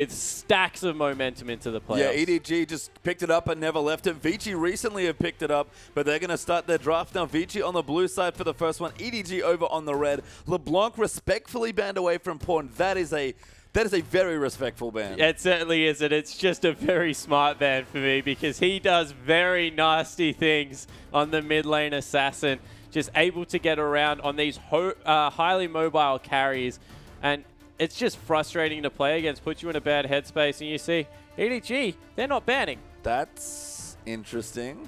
It's stacks of momentum into the playoffs. Yeah, EDG just picked it up and never left it. Vici recently have picked it up, but they're going to start their draft now. Vici on the blue side for the first one. EDG over on the red. LeBlanc respectfully banned away from Pawn. That is a very respectful ban. It certainly is, and it's just a very smart ban for me because he does very nasty things on the mid lane assassin, just able to get around on these highly mobile carries, and it's just frustrating to play against, puts you in a bad headspace, and you see EDG, they're not banning. That's interesting.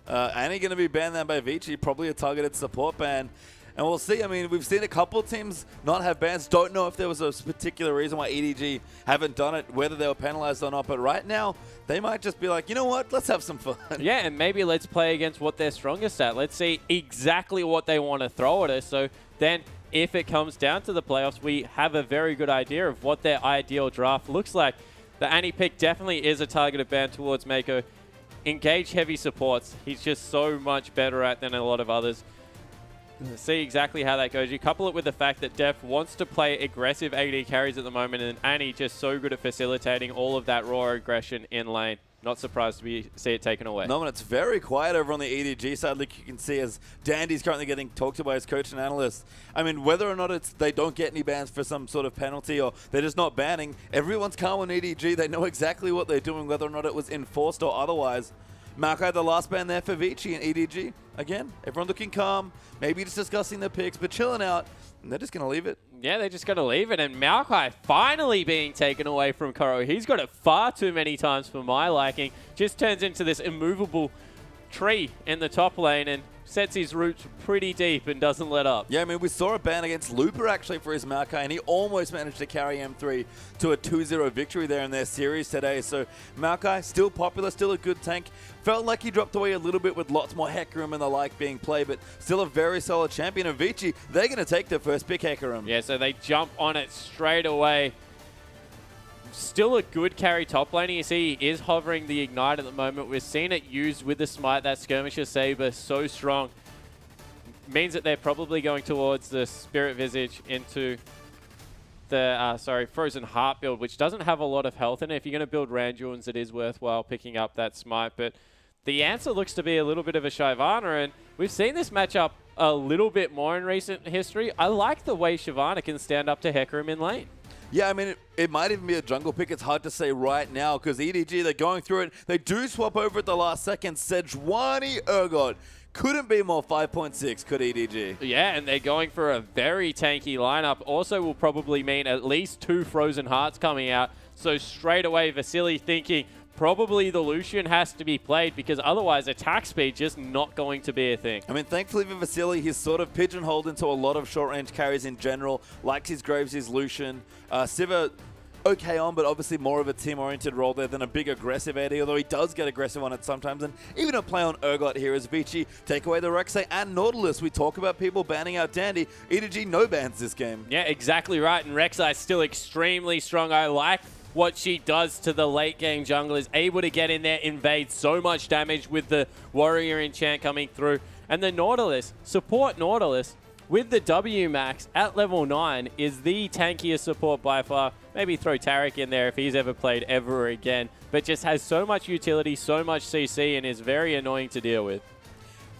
Annie going to be banned then by Vici, probably a targeted support ban. And we'll see. I mean, we've seen a couple of teams not have bans. Don't know if there was a particular reason why EDG haven't done it, whether they were penalized or not. But right now, they might just be like, you know what? Let's have some fun. Yeah, and maybe let's play against what they're strongest at. Let's see exactly what they want to throw at us. So then if it comes down to the playoffs, we have a very good idea of what their ideal draft looks like. The Annie pick definitely is a targeted ban towards Mako. Engage heavy supports. He's just so much better at than a lot of others. See exactly how that goes. You couple it with the fact that Def wants to play aggressive AD carries at the moment, and Annie just so good at facilitating all of that raw aggression in lane. Not surprised to see it taken away. No, and it's very quiet over on the EDG side, like you can see, as Dandy's currently getting talked to by his coach and analyst. I mean, whether or not they don't get any bans for some sort of penalty or they're just not banning, everyone's calm on EDG. They know exactly what they're doing, whether or not it was enforced or otherwise. Maokai, the last ban there for Vici and EDG. Again, everyone looking calm, maybe just discussing the picks, but chilling out, and they're just going to leave it. Yeah, they're just going to leave it, and Maokai finally being taken away from Koro. He's got it far too many times for my liking. Just turns into this immovable tree in the top lane and sets his roots pretty deep and doesn't let up. Yeah, I mean, we saw a ban against Looper actually for his Maokai, and he almost managed to carry M3 to a 2-0 victory there in their series today. So Maokai, still popular, still a good tank. Felt like he dropped away a little bit with lots more Hecarim and the like being played, but still a very solid champion. And Vici, they're going to take their first pick Hecarim. Yeah, so they jump on it straight away. Still a good carry top lane. You see he is hovering the Ignite at the moment. We've seen it used with the Smite, that Skirmisher Saber, so strong. Means that they're probably going towards the Spirit Visage into the, Frozen Heart build, which doesn't have a lot of health in it. If you're going to build Randuins, it is worthwhile picking up that Smite. But the answer looks to be a little bit of a Shyvana, and we've seen this matchup a little bit more in recent history. I like the way Shyvana can stand up to Hecarim in lane. Yeah, I mean, it might even be a jungle pick. It's hard to say right now because EDG, they're going through it. They do swap over at the last second. Sejuani Urgot. Couldn't be more 5.6, could EDG. Yeah, and they're going for a very tanky lineup. Also will probably mean at least 2 Frozen Hearts coming out. So straight away, Vasily thinking probably the Lucian has to be played because otherwise attack speed just not going to be a thing. I mean, thankfully for Vasily, he's sort of pigeonholed into a lot of short-range carries in general, likes his Graves, his Lucian. Siva, okay on, but obviously more of a team-oriented role there than a big aggressive AD, although he does get aggressive on it sometimes. And even a play on Urgot here as Vici take away the Rek'Sai and Nautilus. We talk about people banning out Dandy. EDG no bans this game. Yeah, exactly right. And Rek'Sai is still extremely strong. I like what she does to the late game junglers, able to get in there, invade so much damage with the Warrior enchant coming through. And the Nautilus, support Nautilus with the W max at level 9 is the tankiest support by far. Maybe throw Taric in there if he's ever played ever again, but just has so much utility, so much CC, and is very annoying to deal with.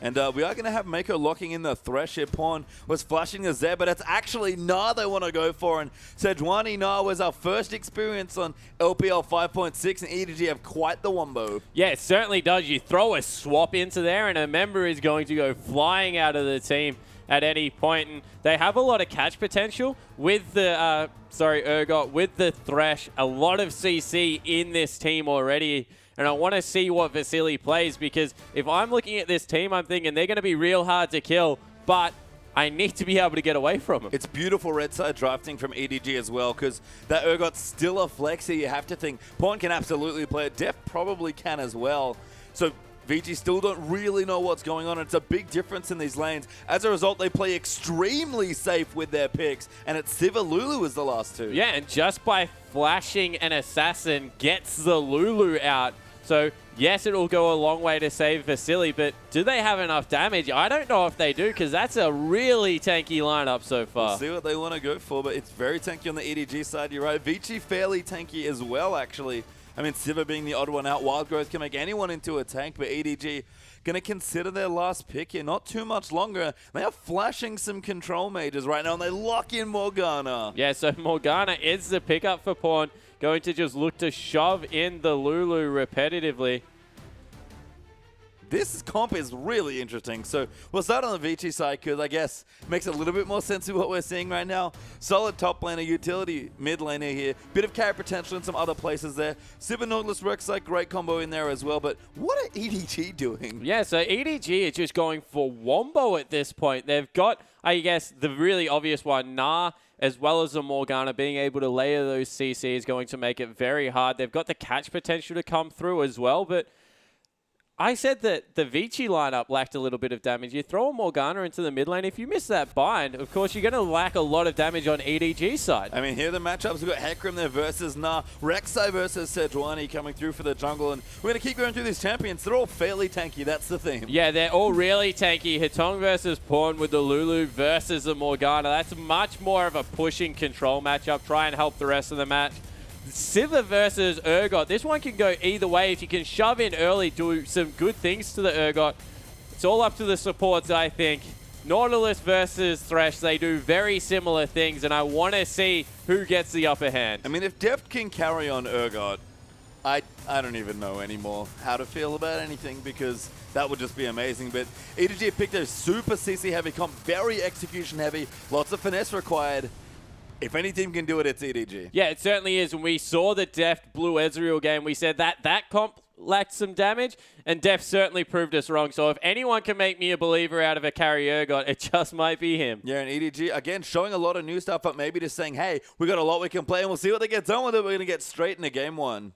And we are going to have Mako locking in the Thresh here. Pawn was flashing the Zed, but it's actually Nah they want to go for. And Sejuani Nah was our first experience on LPL 5.6, and EDG have quite the wombo. Yeah, it certainly does. You throw a swap into there, and a member is going to go flying out of the team at any point. And they have a lot of catch potential with the, Urgot, with the Thresh. A lot of CC in this team already. And I want to see what Vasily plays, because if I'm looking at this team, I'm thinking they're going to be real hard to kill, but I need to be able to get away from them. It's beautiful red side drafting from EDG as well, because that Urgot's still a flexi. You have to think Pawn can absolutely play it. Def probably can as well. So Vici still don't really know what's going on. It's a big difference in these lanes. As a result, they play extremely safe with their picks, and it's Siva Lulu is the last two. Yeah, and just by flashing an assassin gets the Lulu out. So Yes, it'll go a long way to save Vasily, but do they have enough damage? I don't know if they do, because that's a really tanky lineup so far. We'll see what they want to go for, but it's very tanky on the EDG side. You're right. Vici fairly tanky as well, actually. I mean, Siva being the odd one out. Wild Growth can make anyone into a tank, but EDG going to consider their last pick here. Not too much longer. They are flashing some control mages right now, and they lock in Morgana. Yeah, so Morgana is the pickup for Pawn. Going to just look to shove in the Lulu repetitively. This comp is really interesting. So we'll start on the Vici side because I guess it makes a little bit more sense of what we're seeing right now. Solid top laner, utility mid laner here. Bit of carry potential in some other places there. Siva Nautilus works like great combo in there as well. But what are EDG doing? Yeah, so EDG is just going for Wombo at this point. They've got, I guess, the really obvious one, Nah, as well as the Morgana. Being able to layer those CC is going to make it very hard. They've got the catch potential to come through as well, but I said that the Vici lineup lacked a little bit of damage. You throw a Morgana into the mid lane. If you miss that bind, of course, you're going to lack a lot of damage on EDG's side. I mean, here are the matchups. We've got Hecarim there versus Nah. Rek'Sai versus Sejuani coming through for the jungle. And we're going to keep going through these champions. They're all fairly tanky. That's the theme. Yeah, they're all really tanky. Hitong versus Pawn with the Lulu versus the Morgana. That's much more of a pushing control matchup. Try and help the rest of the match. Siva versus Urgot. This one can go either way. If you can shove in early, do some good things to the Urgot. It's all up to the supports, I think. Nautilus versus Thresh, they do very similar things, and I want to see who gets the upper hand. I mean, if Deft can carry on Urgot, I don't even know anymore how to feel about anything because that would just be amazing. But EDG picked a super CC heavy comp, very execution heavy, lots of finesse required. If any team can do it, it's EDG. Yeah, it certainly is. When we saw the Deft Blue Ezreal game, we said that comp lacked some damage, and Deft certainly proved us wrong. So if anyone can make me a believer out of a carry Urgot, it just might be him. Yeah, and EDG, again, showing a lot of new stuff, but maybe just saying, hey, we got a lot we can play, and we'll see what they get done with it. We're going to get straight into game one.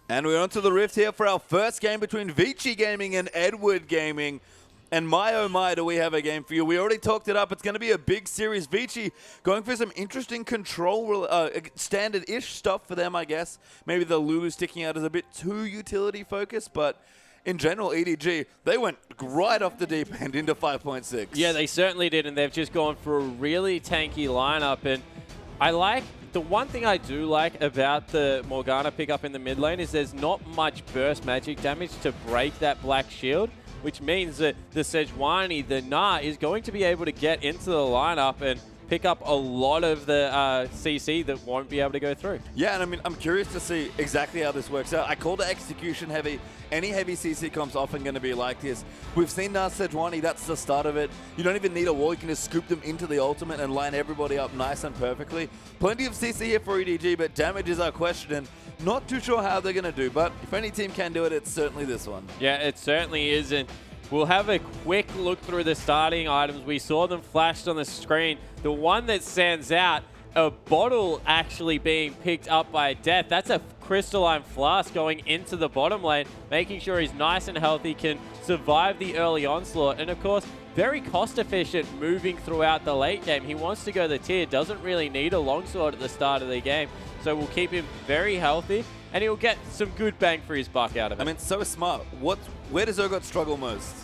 And we're onto the Rift here for our first game between Vici Gaming and Edward Gaming. And my oh my, do we have a game for you. We already talked it up. It's going to be a big series. Vici going for some interesting control, standard-ish stuff for them, I guess. Maybe the Lulu sticking out as a bit too utility-focused, but in general, EDG, they went right off the deep end into 5.6. Yeah, they certainly did, and they've just gone for a really tanky lineup. And I like... The one thing I do like about the Morgana pickup in the mid lane is there's not much burst magic damage to break that black shield, which means that the Sejuani, the Nah, is going to be able to get into the lineup and pick up a lot of the CC that won't be able to go through. Yeah, and I mean, I'm curious to see exactly how this works out. I called it execution heavy. Any heavy CC comp's often going to be like this. We've seen Sejuani, that's the start of it. You don't even need a wall. You can just scoop them into the ultimate and line everybody up nice and perfectly. Plenty of CC here for EDG, but damage is our question, and not too sure how they're going to do. But if any team can do it, it's certainly this one. Yeah, it certainly is. And we'll have a quick look through the starting items. We saw them flashed on the screen. The one that stands out, a bottle actually being picked up by Death. That's a crystalline flask going into the bottom lane, making sure he's nice and healthy, can survive the early onslaught. And of course, very cost efficient moving throughout the late game. He wants to go the tier, doesn't really need a longsword at the start of the game. So we'll keep him very healthy, and he'll get some good bang for his buck out of it. I mean, so smart. Where does Urgot struggle most?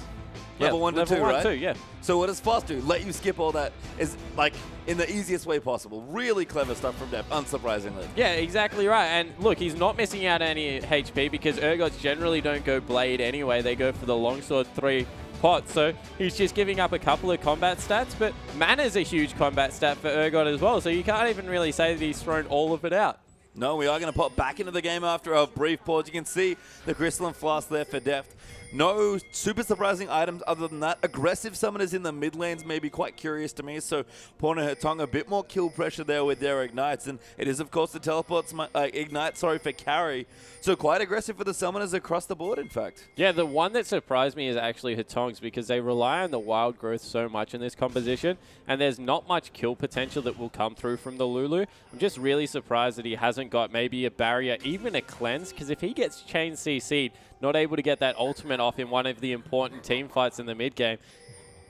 Yeah, level 1 to 2, level 1, right? 2, yeah. So what does Fast do? Let you skip all that is like in the easiest way possible. Really clever stuff from Depp, unsurprisingly. Yeah, exactly right. And look, he's not missing out any HP because Urgots generally don't go Blade anyway. They go for the Longsword 3 pot. So he's just giving up a couple of combat stats, but Mana's a huge combat stat for Urgot as well. So you can't even really say that he's thrown all of it out. No, we are going to pop back into the game after a brief pause. You can see the Crystalline Flask there for Deft. No super surprising items other than that. Aggressive summoners in the mid lanes may be quite curious to me. So Pawn and Hetong, a bit more kill pressure there with their ignites. And it is, of course, the teleports ignite, for carry. So quite aggressive for the summoners across the board, in fact. Yeah, the one that surprised me is actually Hetong's because they rely on the wild growth so much in this composition. And there's not much kill potential that will come through from the Lulu. I'm just really surprised that he hasn't got maybe a barrier, even a cleanse. Because if he gets chain CC'd, not able to get that ultimate off in one of the important team fights in the mid game,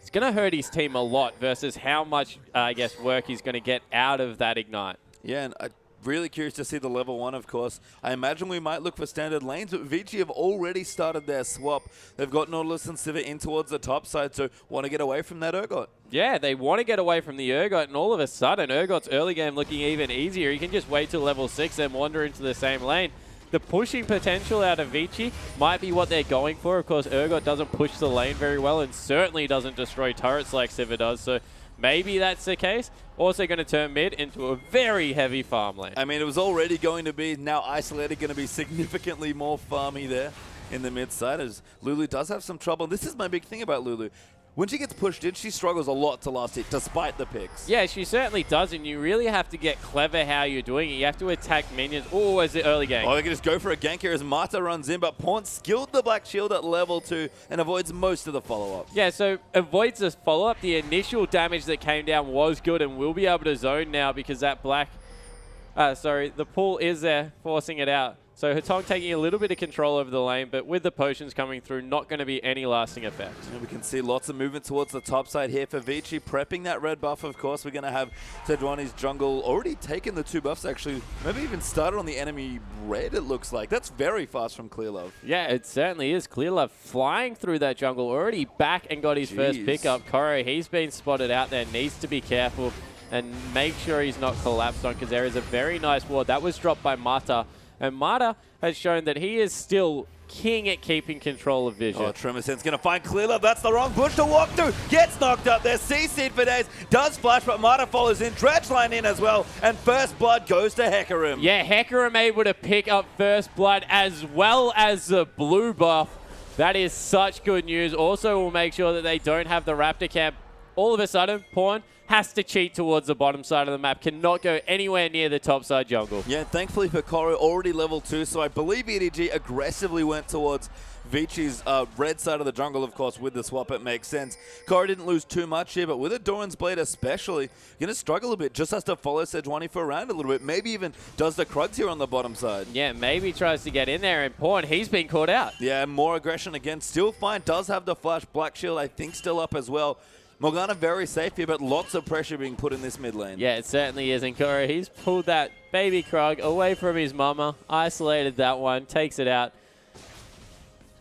It's going to hurt his team a lot versus how much, I guess, work he's going to get out of that Ignite. Yeah, and really curious to see the level 1, of course. I imagine we might look for standard lanes, but Vici have already started their swap. They've got Nautilus and Sivir in towards the top side, so want to get away from that Urgot. Yeah, they want to get away from the Urgot, and all of a sudden, Urgot's early game looking even easier. You can just wait till level 6 and wander into the same lane. The pushing potential out of Vici might be what they're going for. Of course, Urgot doesn't push the lane very well and certainly doesn't destroy turrets like Sivir does, so maybe that's the case. Also going to turn mid into a very heavy farm lane. I mean, it was already going to be, now isolated, going to be significantly more farmy there in the mid side, as Lulu does have some trouble. This is my big thing about Lulu. When she gets pushed in, she struggles a lot to last hit, despite the picks. Yeah, she certainly does, and you really have to get clever how you're doing it. You have to attack minions. Oh, as the early game. Oh, they can just go for a gank here as Marta runs in, but Pawn skilled the Black Shield at level 2 and avoids most of the follow-up. Yeah, so avoids the follow-up. The initial damage that came down was good, and we'll be able to zone now because that the pull is there, forcing it out. So Hotong taking a little bit of control over the lane, but with the potions coming through, not going to be any lasting effect. And we can see lots of movement towards the top side here for Vici, prepping that red buff, of course. We're going to have Sejuani's jungle already taken the 2 buffs, actually. Maybe even started on the enemy red, it looks like. That's very fast from Clearlove. Yeah, it certainly is. Clearlove flying through that jungle, already back and got his first pickup. Koro, he's been spotted out there, needs to be careful and make sure he's not collapsed on, because there is a very nice ward. That was dropped by Mata. And Mata has shown that he is still king at keeping control of vision. Oh, Tremorsen's going to find Clearlove. That's the wrong bush to walk through. Gets knocked up there. CC'd for days. Does flash, but Mata follows in. Dredge line in as well. And first blood goes to Hecarim. Yeah, Hecarim able to pick up first blood as well as the blue buff. That is such good news. Also will make sure that they don't have the Raptor camp. All of a sudden, Pawn has to cheat towards the bottom side of the map, cannot go anywhere near the top side jungle. Yeah, thankfully for Koro, already level 2, so I believe EDG aggressively went towards Vici's red side of the jungle, of course, with the swap. It makes sense. Koro didn't lose too much here, but with a Doran's Blade especially, going to struggle a bit. Just has to follow Sejuani for around a little bit. Maybe even does the Krugs here on the bottom side. Yeah, maybe tries to get in there, and Pawn, he's been caught out. Yeah, more aggression again. Still fine. Does have the flash. Black Shield, I think, still up as well. Morgana very safe here, but lots of pressure being put in this mid lane. Yeah, it certainly is. And Koro, he's pulled that baby Krug away from his mama, isolated that one, takes it out.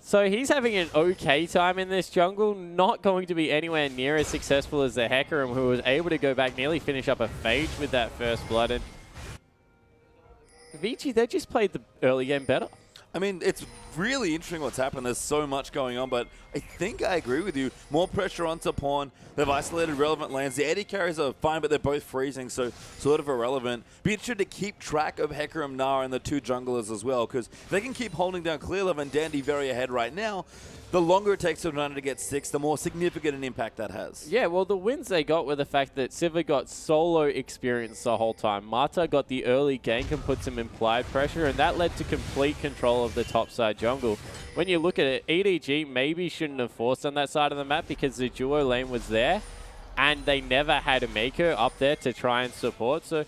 So he's having an okay time in this jungle, not going to be anywhere near as successful as the Hecarim, who was able to go back, nearly finish up a phage with that first blood. And Vici, they just played the early game better. I mean, it's really interesting what's happened. There's so much going on, but I think I agree with you. More pressure onto Pawn. They've isolated relevant lanes. The AD carries are fine, but they're both freezing, so sort of irrelevant. Be interested to keep track of Hecarim, Nara, and the 2 junglers as well, because they can keep holding down Clearlove and Dandy very ahead right now. The longer it takes Sejuani to get 6, the more significant an impact that has. Yeah, well, the wins they got were the fact that Sivir got solo experience the whole time. Mata got the early gank and put some implied pressure, and that led to complete control of the topside jungle. When you look at it, EDG maybe shouldn't have forced on that side of the map because the duo lane was there, and they never had a Mako up there to try and support. So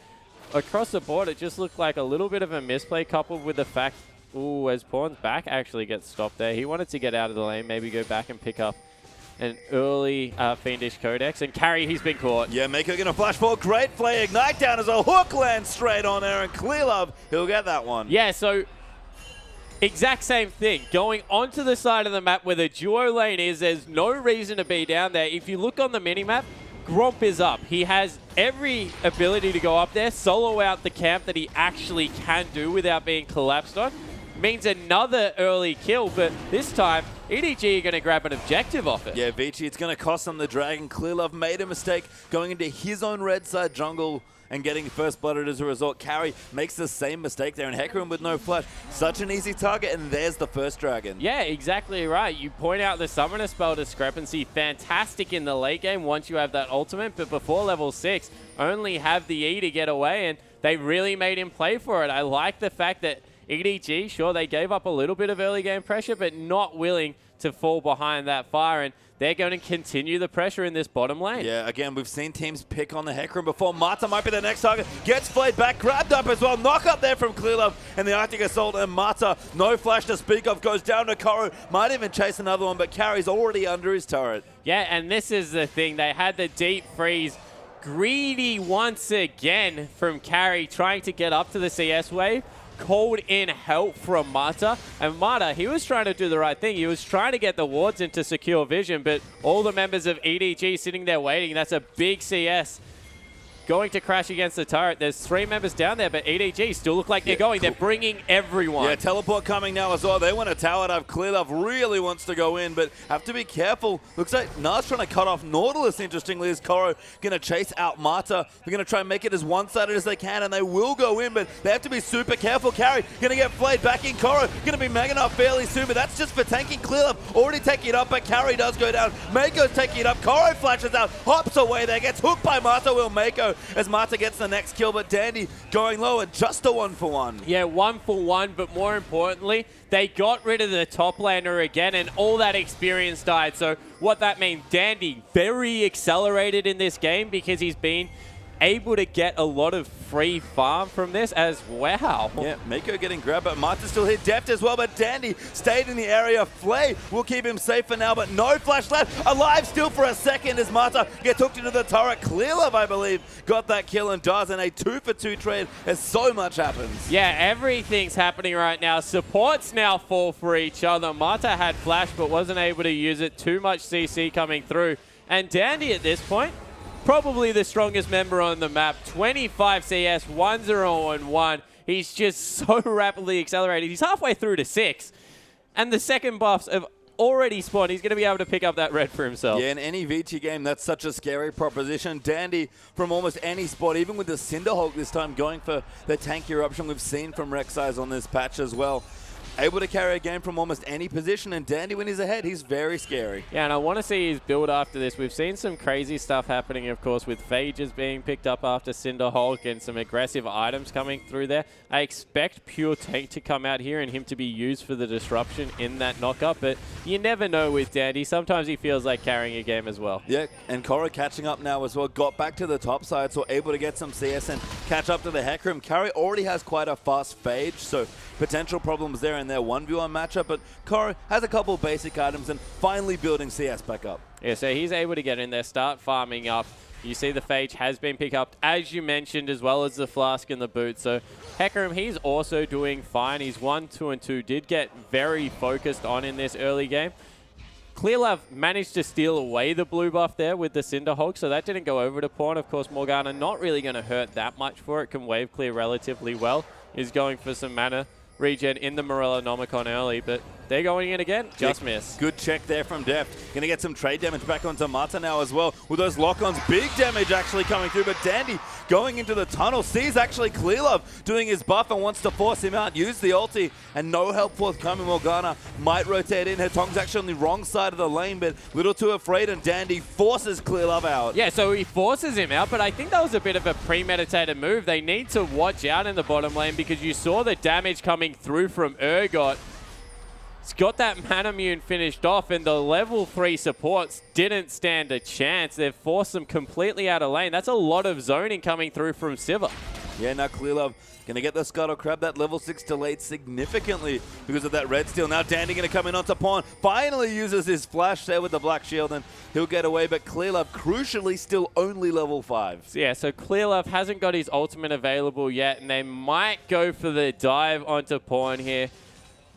across the board, it just looked like a little bit of a misplay coupled with the fact, ooh, as Pawn's back actually gets stopped there. He wanted to get out of the lane, maybe go back and pick up an early Fiendish Codex. And Carry, he's been caught. Yeah, Mako going to flash for great play. Ignite down as a hook lands straight on there, and Clearlove, he'll get that one. Yeah, so exact same thing. Going onto the side of the map where the duo lane is, there's no reason to be down there. If you look on the minimap, Gromp is up. He has every ability to go up there, solo out the camp that he actually can do without being collapsed on. Means another early kill, but this time, EDG are going to grab an objective off it. Yeah, Vici, it's going to cost them the Dragon. Clearlove made a mistake going into his own red side jungle and getting first blooded as a result. Carry makes the same mistake there, and Hecarim with no flash. Such an easy target, and there's the first dragon. Yeah, exactly right. You point out the summoner spell discrepancy. Fantastic in the late game once you have that ultimate, but before level 6, only have the E to get away, and they really made him play for it. I like the fact that EDG, sure, they gave up a little bit of early game pressure, but not willing to fall behind that fire, and they're going to continue the pressure in this bottom lane. Yeah, again, we've seen teams pick on the Hecarim before. Mata might be the next target. Gets flayed back, grabbed up as well. Knock up there from Clearlove and the Arctic Assault, and Mata, no flash to speak of, goes down to Koro. Might even chase another one, but Carry's already under his turret. Yeah, and this is the thing. They had the deep freeze. Greedy once again from Carry, trying to get up to the CS wave. Called in help from Mata, and Mata, he was trying to do the right thing. He was trying to get the wards into secure vision, but all the members of EDG sitting there waiting. That's a big CS going to crash against the turret. There's 3 members down there, but EDG still look like they're going. They're bringing everyone. Yeah, teleport coming now as well. They want to tower dive. Clearlove really wants to go in, but have to be careful. Looks like Nas trying to cut off Nautilus, interestingly, as Koro going to chase out Mata. They're going to try and make it as one-sided as they can, and they will go in, but they have to be super careful. Carry going to get flayed back in. Koro going to be megging up fairly soon, but that's just for tanking. Clearlove already taking it up, but Carry does go down. Mako's taking it up. Koro flashes out, hops away there, gets hooked by Mata. Will Mako as Mata gets the next kill, but Dandy going low and just a 1-for-1. Yeah, 1-for-1, but more importantly, they got rid of the top laner again, and all that experience died. So what that means, Dandy very accelerated in this game because he's been able to get a lot of free farm from this as well. Yeah, Mako getting grabbed, but Mata still hit Deft as well, but Dandy stayed in the area. Flay will keep him safe for now, but no flash left. Alive still for a second as Mata gets hooked into the turret. Clearlove, I believe, got that kill and does, and a 2-for-2 trade as so much happens. Yeah, everything's happening right now. Supports now fall for each other. Mata had flash, but wasn't able to use it. Too much CC coming through. And Dandy at this point, probably the strongest member on the map. 25 CS, 1-0-1. He's just so rapidly accelerated. He's halfway through to 6. And the second buffs have already spawned. He's going to be able to pick up that red for himself. Yeah, in any Vici game, that's such a scary proposition. Dandy from almost any spot, even with the Cinderhulk this time, going for the tankier option we've seen from Rek'Sai on this patch as well. Able to carry a game from almost any position, and Dandy, when he's ahead, he's very scary. Yeah, and I want to see his build after this. We've seen some crazy stuff happening, of course, with Phages being picked up after Cinderhulk and some aggressive items coming through there. I expect Pure Tank to come out here and him to be used for the disruption in that knockup, but you never know with Dandy. Sometimes he feels like carrying a game as well. Yeah, and Koro catching up now as well. Got back to the top side, so able to get some CS and catch up to the Hecarim. Carry already has quite a fast Phage, so potential problems there in their 1v1 matchup, but Koro has a couple basic items and finally building CS back up. Yeah, so he's able to get in there, start farming up. You see the Phage has been picked up, as you mentioned, as well as the Flask and the Boot. So Hecarim, he's also doing fine. He's 1, 2, and 2. Did get very focused on in this early game. Clearlove managed to steal away the blue buff there with the Cinderhulk, so that didn't go over to Pawn. Of course, Morgana not really going to hurt that much for it. Can wave clear relatively well. Is going for some mana regen in the Morella Nomicon early, but they're going in again. Just miss. Good check there from Deft. Going to get some trade damage back onto Mata now as well. With those lock-ons, big damage actually coming through, but Dandy going into the tunnel, sees actually Clearlove doing his buff and wants to force him out. Use the ulti, and no help forthcoming. Morgana might rotate in. Her tongue's actually on the wrong side of the lane, but little too afraid, and Dandy forces Clearlove out. Yeah, so he forces him out, but I think that was a bit of a premeditated move. They need to watch out in the bottom lane because you saw the damage coming through from Urgot. He's got that Manamune finished off, and the level 3 supports didn't stand a chance. They've forced them completely out of lane. That's a lot of zoning coming through from Sivir. Yeah, now Clearlove going to get the Scuttle Crab. That level 6 delayed significantly because of that red steel. Now Dandy going to come in onto Pawn. Finally uses his flash there with the Black Shield, and he'll get away. But Clearlove, crucially, still only level 5. Yeah, so Clearlove hasn't got his ultimate available yet, and they might go for the dive onto Pawn here.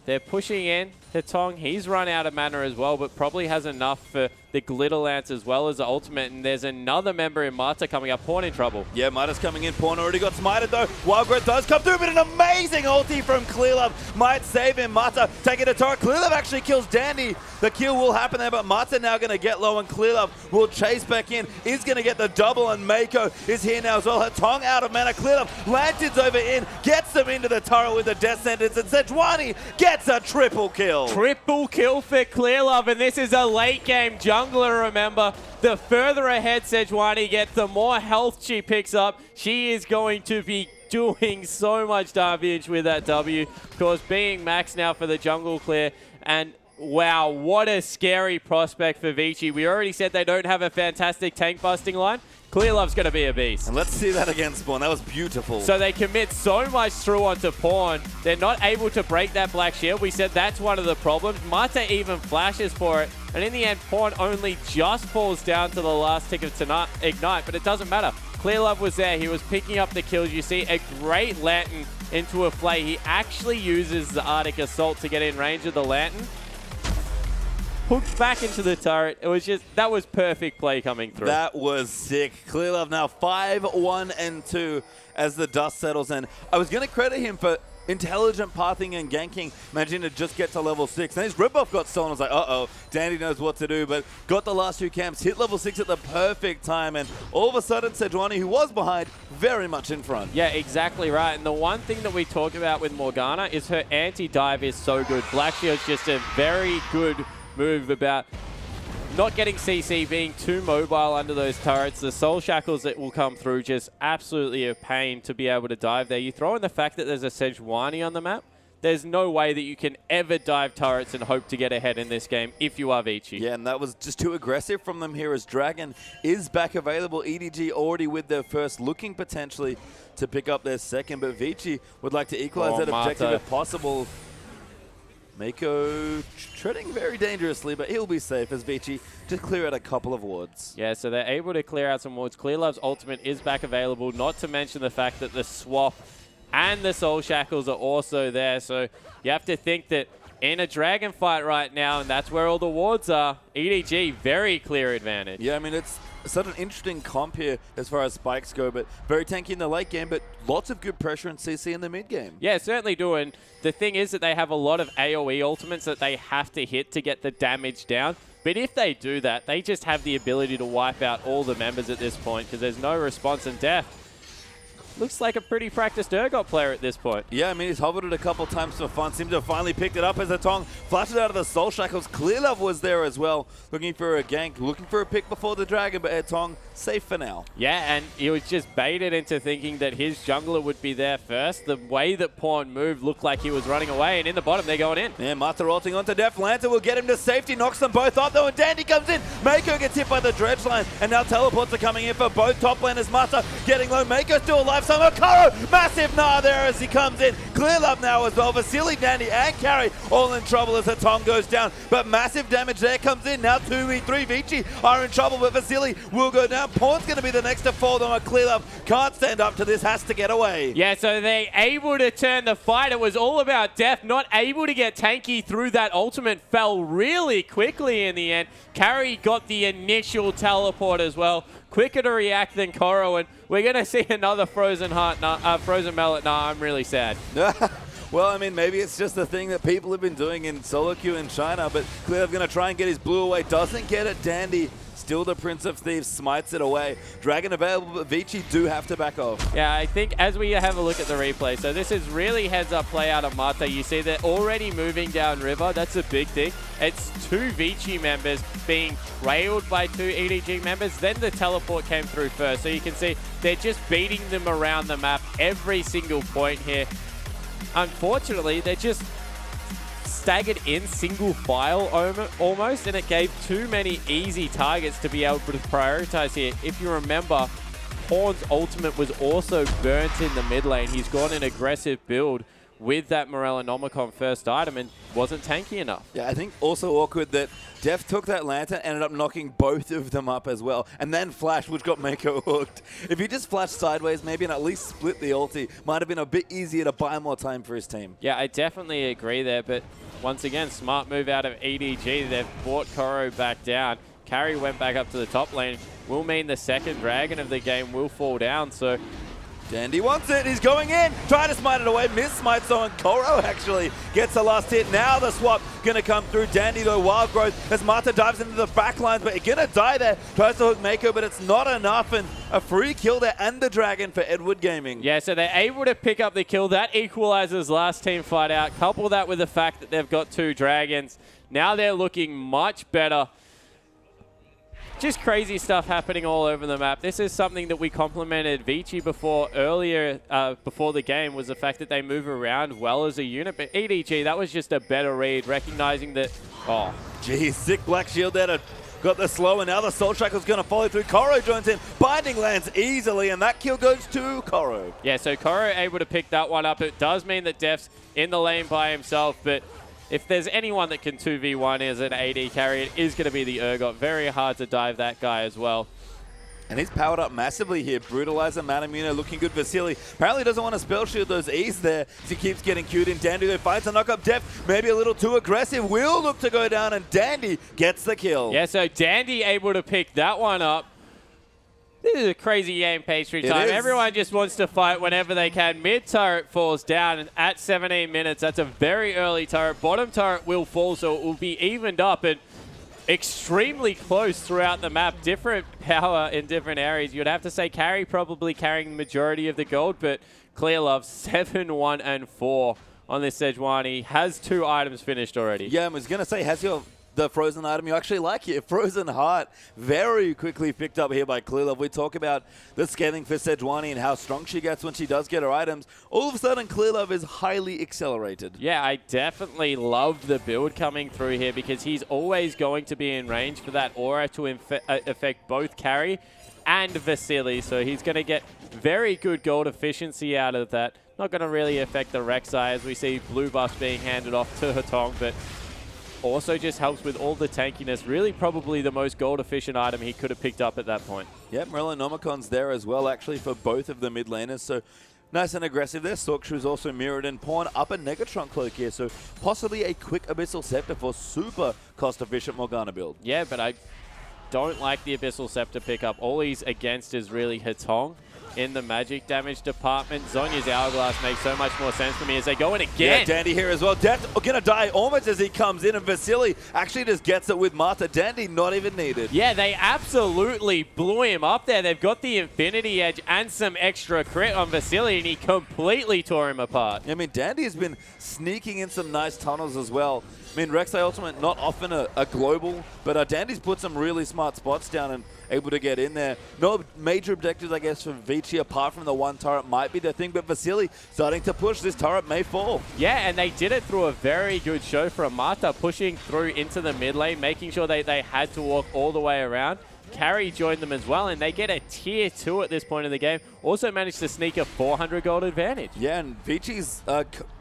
They're pushing in. Hetong, he's run out of mana as well, but probably has enough for the Glitter Lance as well as the ultimate. And there's another member in Mata coming up. Pawn in trouble. Yeah, Mata's coming in. Pawn already got smited though. Wild Growth does come through, but an amazing ulti from Clearlove might save him. Mata taking a turret. Clearlove actually kills Dandy. The kill will happen there, but Mata now going to get low, and Clearlove will chase back in. Is going to get the double, and Mako is here now as well. Hetong out of mana. Clearlove lanterns over in, gets them into the turret with a death sentence, and Sejuani gets a triple kill. Triple kill for Clearlove, and this is a late game jungler, remember. The further ahead Sejuani gets, the more health she picks up. She is going to be doing so much damage with that W. Of course, being max now for the jungle clear, and Wow, what a scary prospect for Vici. We already said they don't have a fantastic tank busting line. Clearlove's going to be a beast. And let's see that against Spawn. That was beautiful. So they commit so much through onto Pawn. They're not able to break that black shield. We said that's one of the problems. Mata even flashes for it. And in the end, Pawn only just falls down to the last tick of Ignite. But it doesn't matter. Clearlove was there. He was picking up the kills. You see a great Lantern into a Flay. He actually uses the Arctic Assault to get in range of the Lantern. Hooked back into the turret. It was just, that was perfect play coming through. That was sick. Clearlove now 5-1-2 as the dust settles in. I was going to credit him for intelligent pathing and ganking, managing to just get to level 6. And his ripoff got stolen. I was like, uh-oh, Dandy knows what to do, but got the last 2 camps, hit level 6 at the perfect time, and all of a sudden, Sejuani, who was behind, very much in front. Yeah, exactly right. And the one thing that we talk about with Morgana is her anti-dive is so good. Black Shield's just a very good move about not getting CC, being too mobile under those turrets. The soul shackles that will come through, just absolutely a pain to be able to dive there. You throw in the fact that there's a Sejuani on the map, there's no way that you can ever dive turrets and hope to get ahead in this game if you are Vici. Yeah, and that was just too aggressive from them here as Dragon is back available. EDG already with their first, looking potentially to pick up their second, but Vici would like to equalize that objective if possible. Mako treading very dangerously, but he'll be safe as Vici just clear out a couple of wards. Yeah, so they're able to clear out some wards. Clearlove's ultimate is back available, not to mention the fact that the swap and the soul shackles are also there. So you have to think that in a dragon fight right now, and that's where all the wards are, EDG, very clear advantage. Yeah, I mean, it's such an interesting comp here as far as spikes go, but very tanky in the late game, but lots of good pressure and CC in the mid game. Yeah, certainly do. And the thing is that they have a lot of AoE ultimates that they have to hit to get the damage down. But if they do that, they just have the ability to wipe out all the members at this point because there's no response in death. Looks like a pretty practiced Urgot player at this point. Yeah, I mean, he's hovered it a couple times for fun. Seemed to have finally picked it up as the Tong flashed it out of the Soul Shackles. Clearlove was there as well, looking for a gank, looking for a pick before the Dragon, but Tong safe for now. Yeah, and he was just baited into thinking that his jungler would be there first. The way that Pawn moved looked like he was running away, and in the bottom, they're going in. Yeah, Mata ulting onto Def. Lantern will get him to safety, knocks them both up though, and Dandy comes in. Mako gets hit by the dredge line, and now teleports are coming in for both top laners. Mata getting low, Mako still alive somehow. Karo, massive nah there as he comes in. Clearlove now as well. Vasily, Dandy, and Carry all in trouble as the Tom goes down, but massive damage there comes in. Now 2v3, Vici are in trouble, but Vasily will go down. Pawn's going to be the next to fall down. Clearlove can't stand up to this, has to get away. Yeah, so they able to turn the fight. It was all about death, not able to get tanky through that ultimate. Fell really quickly in the end. Carry got the initial teleport as well. Quicker to react than Koro, and we're going to see another frozen heart, frozen mallet. Nah, I'm really sad. Well, I mean, maybe it's just the thing that people have been doing in solo queue in China, but Clearlove going to try and get his blue away. Doesn't get it. Dandy, still the Prince of Thieves, smites it away. Dragon available, but Vici do have to back off. Yeah, I think as we have a look at the replay, so this is really heads-up play out of Mata. You see they're already moving down river. That's a big thing. It's 2 Vici members being trailed by 2 EDG members. Then the teleport came through first. So you can see they're just beating them around the map every single point here. Unfortunately, they're just staggered in single file almost, and it gave too many easy targets to be able to prioritize here. If you remember, Pawn's ultimate was also burnt in the mid lane. He's gone an aggressive build with that Morellonomicon first item and wasn't tanky enough. Yeah, I think also awkward that Def took that Lantern, ended up knocking both of them up as well, and then Flash, which got Mako hooked. If he just flashed sideways, maybe, and at least split the ulti, might have been a bit easier to buy more time for his team. Yeah, I definitely agree there, but once again, smart move out of EDG. They've brought Koro back down. Carry went back up to the top lane. Will mean the second Dragon of the game will fall down, so Dandy wants it, he's going in, trying to smite it away, miss smites on Koro actually, gets the last hit, now the swap gonna come through. Dandy though, wild growth as Mata dives into the back lines, but he's gonna die there, tries to hook Mako, but it's not enough, and a free kill there and the Dragon for Edward Gaming. Yeah, so they're able to pick up the kill, that equalizes last team fight out, couple that with the fact that they've got 2 Dragons, now they're looking much better. Just crazy stuff happening all over the map. This is something that we complimented Vici before earlier, before the game, was the fact that they move around well as a unit. But EDG, that was just a better read, recognizing that, oh. Geez, sick Black Shield there to got the slow, and now the Soul Shackle's going to follow through. Koro joins in. Binding lands easily, and that kill goes to Koro. Yeah, so Koro able to pick that one up. It does mean that Def's in the lane by himself, but if there's anyone that can 2v1 as an AD carry, it is going to be the Urgot. Very hard to dive that guy as well. And he's powered up massively here. Brutalizer, Manamuna looking good. Vasily apparently doesn't want to spell shield those E's there as he keeps getting queued in. Dandy finds a knock up. Def maybe a little too aggressive. Will look to go down, and Dandy gets the kill. Yeah, so Dandy able to pick that one up. This is a crazy game pastry time. Everyone just wants to fight whenever they can. Mid turret falls down, and at 17 minutes, that's a very early turret. Bottom turret will fall, so it will be evened up and extremely close throughout the map. Different power in different areas. You'd have to say Carry probably carrying the majority of the gold, but Clearlove 7-1 and 4 on this Sejuani. Has 2 items finished already. Yeah, I was going to say, has the frozen item you actually like here? Frozen Heart, very quickly picked up here by Clearlove. We talk about the scaling for Sejuani and how strong she gets when she does get her items. All of a sudden, Clearlove is highly accelerated. Yeah, I definitely love the build coming through here because he's always going to be in range for that aura to affect both Carry and Vasily. So he's going to get very good gold efficiency out of that. Not going to really affect the Rek'Sai as we see blue buffs being handed off to Hetong, but also just helps with all the tankiness. Really probably the most gold efficient item he could have picked up at that point. Yep, Morellonomicon's there as well actually for both of the mid laners. So nice and aggressive there. Sorkshu is also mirrored and Pawn up a Negatron cloak here. So possibly a quick Abyssal Scepter for super cost efficient Morgana build. Yeah, but I don't like the Abyssal Scepter pickup. All he's against is really Hetong in the magic damage department. Zhonya's Hourglass makes so much more sense for me as they go in again. Yeah, Dandy here as well. Def gonna die almost as he comes in, and Vasily actually just gets it with Martha. Dandy not even needed. Yeah, they absolutely blew him up there. They've got the Infinity Edge and some extra crit on Vasily, and he completely tore him apart. I mean, Dandy has been sneaking in some nice tunnels as well. I mean, Rek'Sai Ultimate not often a global, but Dandy's put some really smart spots down and able to get in there. No major objectives, I guess, for Vici apart from the one turret might be the thing, but Vasily starting to push. This turret may fall. Yeah, and they did it through a very good show from Marta, pushing through into the mid lane, making sure they had to walk all the way around. Carry joined them as well, and they get a tier 2 at this point in the game. Also managed to sneak a 400 gold advantage. Yeah, and Vici's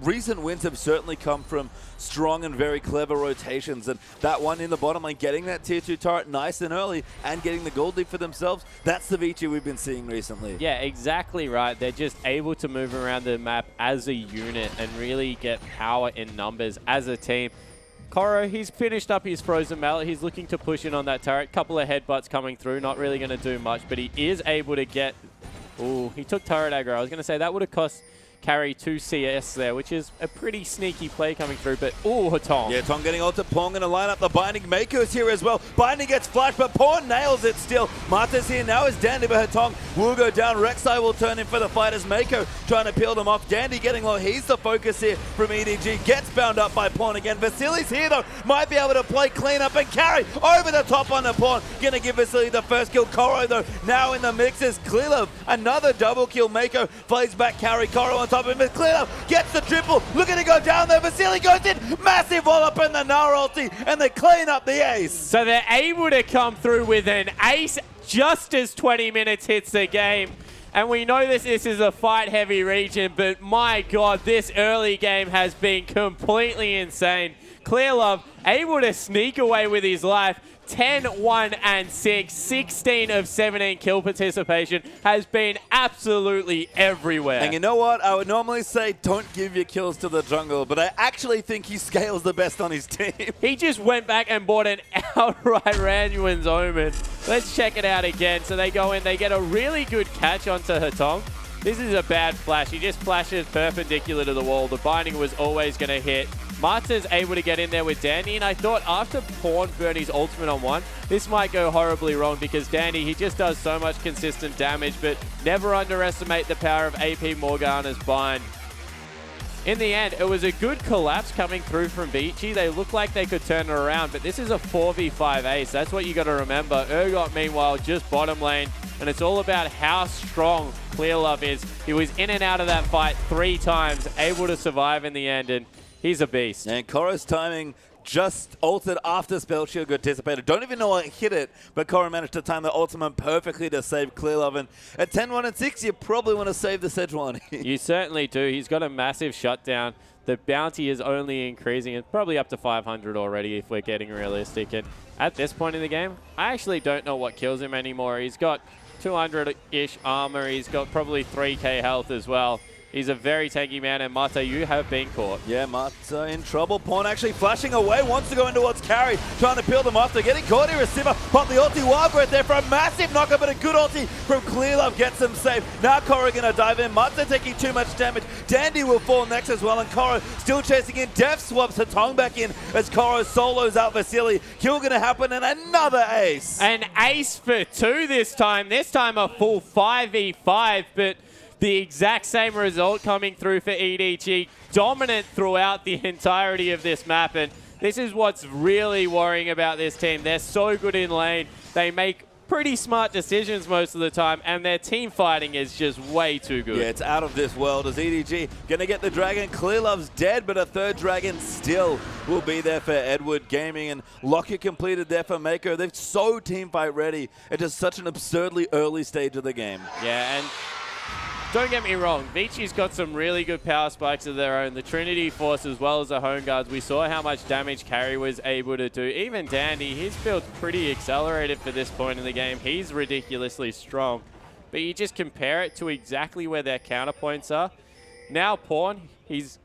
recent wins have certainly come from strong and very clever rotations. And that one in the bottom lane, getting that tier 2 turret nice and early and getting the gold lead for themselves, that's the Vici we've been seeing recently. Yeah, exactly right. They're just able to move around the map as a unit and really get power in numbers as a team. Koro, he's finished up his Frozen Mallet. He's looking to push in on that turret. Couple of headbutts coming through. Not really going to do much, but he is able to get... Ooh, he took turret aggro. I was going to say that would have cost Carry 2 CS there, which is a pretty sneaky play coming through, but ooh, Hetong. Yeah, Tong getting ult to Pong and a line up the Binding. Mako's here as well. Binding gets flashed, but Pawn nails it still. Marta's here now as Dandy, but Hetong will go down. Rek'Sai will turn in for the fight as Mako trying to peel them off. Dandy getting low. He's the focus here from EDG. Gets bound up by Pawn again. Vasily's here though. Might be able to play clean up and Carry over the top on the Pawn. Gonna give Vasily the first kill. Koro though now in the mix is Clearlove. Another double kill. Mako plays back Carry. Koro on top of him. Clearlove gets the triple. Look at it go down there. Vasily goes in. Massive wallop in the Gnar ulti, and they clean up the ace. So they're able to come through with an ace just as 20 minutes hits the game. And we know this is a fight-heavy region, but my God, this early game has been completely insane. Clearlove able to sneak away with his life. 10, 1, and 6, 16 of 17 kill participation has been absolutely everywhere. And you know what? I would normally say don't give your kills to the jungle, but I actually think he scales the best on his team. He just went back and bought an outright Randuin's Omen. Let's check it out again. So they go in, they get a really good catch onto Hetong. This is a bad flash. He just flashes perpendicular to the wall. The Binding was always going to hit. Marta's able to get in there with Dandy, and I thought after Pawn burned his ultimate on one, this might go horribly wrong because Dandy, he just does so much consistent damage, but never underestimate the power of AP Morgana's Bind. in the end, it was a good collapse coming through from Vici. They looked like they could turn it around, but this is a 4v5 ace. That's what you got to remember. Urgot, meanwhile, just bottom lane, and it's all about how strong Clearlove is. He was in and out of that fight 3 times, able to survive in the end, and he's a beast. And Koro's timing just altered after Spell Shield got dissipated. Don't even know what hit it, but Koro managed to time the ultimate perfectly to save Clearlove. And at 10-1-6, you probably want to save the Sejuani. You certainly do. He's got a massive shutdown. The bounty is only increasing. It's probably up to 500 already if we're getting realistic. And at this point in the game, I actually don't know what kills him anymore. He's got 200-ish armor. He's got probably 3k health as well. He's a very tanky man, and Mata, you have been caught. Yeah, Mata in trouble. Pawn actually flashing away, wants to go in towards Carry, trying to peel them off. They're getting caught here. Receiver pop the ulti. Wild Breath there for a massive knocker, but a good ulti from Clearlove gets them safe. Now Koro going to dive in. Mata taking too much damage. Dandy will fall next as well, and Koro still chasing in. Def swaps Hatong back in as Koro solos out Vasily. Kill going to happen, and another ace. An ace for 2 this time. This time a full 5v5, but the exact same result coming through for EDG. Dominant throughout the entirety of this map, and this is what's really worrying about this team. They're so good in lane. They make pretty smart decisions most of the time, and their team fighting is just way too good. Yeah, it's out of this world as EDG going to get the dragon. Clearlove's dead, but a third dragon still will be there for Edward Gaming, and Lockyer completed there for Mako. They're so team fight ready at just such an absurdly early stage of the game. Yeah, and don't get me wrong, Vici's got some really good power spikes of their own. The Trinity Force as well as the Home Guards. We saw how much damage Carry was able to do. Even Dandy, his build's pretty accelerated for this point in the game. He's ridiculously strong. But you just compare it to exactly where their counterpoints are. Now Pawn, he's